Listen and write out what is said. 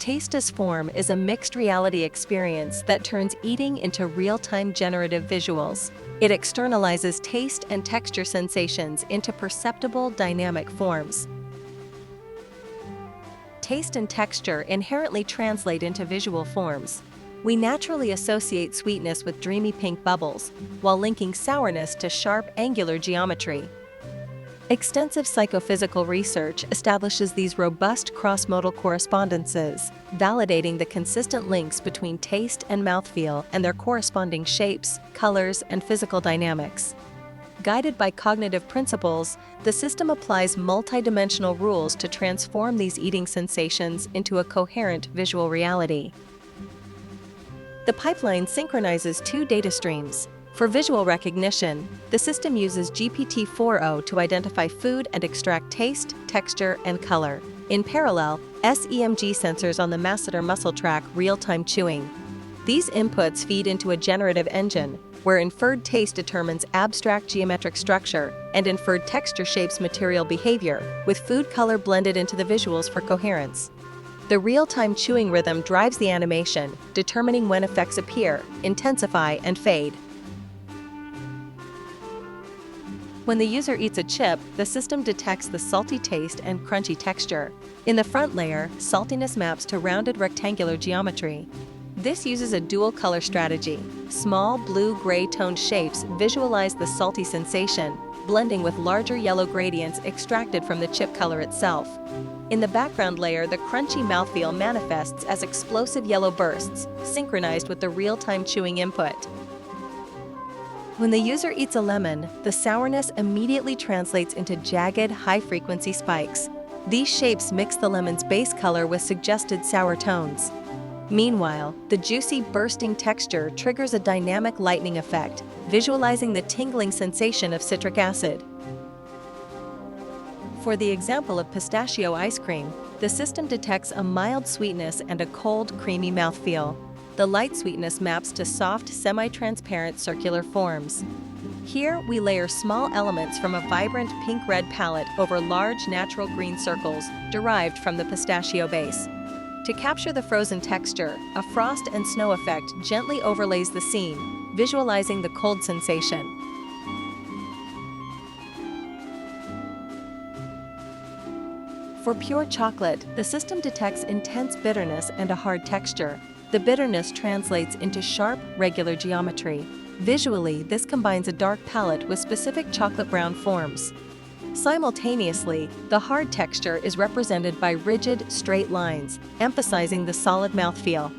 Taste as Form is a mixed reality experience that turns eating into real-time generative visuals. It externalizes taste and texture sensations into perceptible dynamic forms. Taste and texture inherently translate into visual forms. We naturally associate sweetness with dreamy pink bubbles, while linking sourness to sharp, angular geometry. Extensive psychophysical research establishes these robust cross-modal correspondences, validating the consistent links between taste and mouthfeel and their corresponding shapes, colors, and physical dynamics. Guided by cognitive principles, the system applies multidimensional rules to transform these eating sensations into a coherent visual reality. The pipeline synchronizes two data streams. For visual recognition, the system uses GPT-4o to identify food and extract taste, texture, and color. In parallel, SEMG sensors on the masseter muscle track real-time chewing. These inputs feed into a generative engine, where inferred taste determines abstract geometric structure and inferred texture shapes material behavior, with food color blended into the visuals for coherence. The real-time chewing rhythm drives the animation, determining when effects appear, intensify, and fade. When the user eats a chip, the system detects the salty taste and crunchy texture. In the front layer, saltiness maps to rounded rectangular geometry. This uses a dual color strategy. Small blue-gray toned shapes visualize the salty sensation, blending with larger yellow gradients extracted from the chip color itself. In the background layer, the crunchy mouthfeel manifests as explosive yellow bursts, synchronized with the real-time chewing input. When the user eats a lemon, the sourness immediately translates into jagged, high-frequency spikes. These shapes mix the lemon's base color with suggested sour tones. Meanwhile, the juicy, bursting texture triggers a dynamic lightning effect, visualizing the tingling sensation of citric acid. For the example of pistachio ice cream, the system detects a mild sweetness and a cold, creamy mouthfeel. The light sweetness maps to soft, semi-transparent circular forms. Here, we layer small elements from a vibrant pink-red palette over large natural green circles derived from the pistachio base. To capture the frozen texture, a frost and snow effect gently overlays the scene, visualizing the cold sensation. For pure chocolate, the system detects intense bitterness and a hard texture. The bitterness translates into sharp, regular geometry. Visually, this combines a dark palette with specific chocolate brown forms. Simultaneously, the hard texture is represented by rigid, straight lines, emphasizing the solid mouthfeel.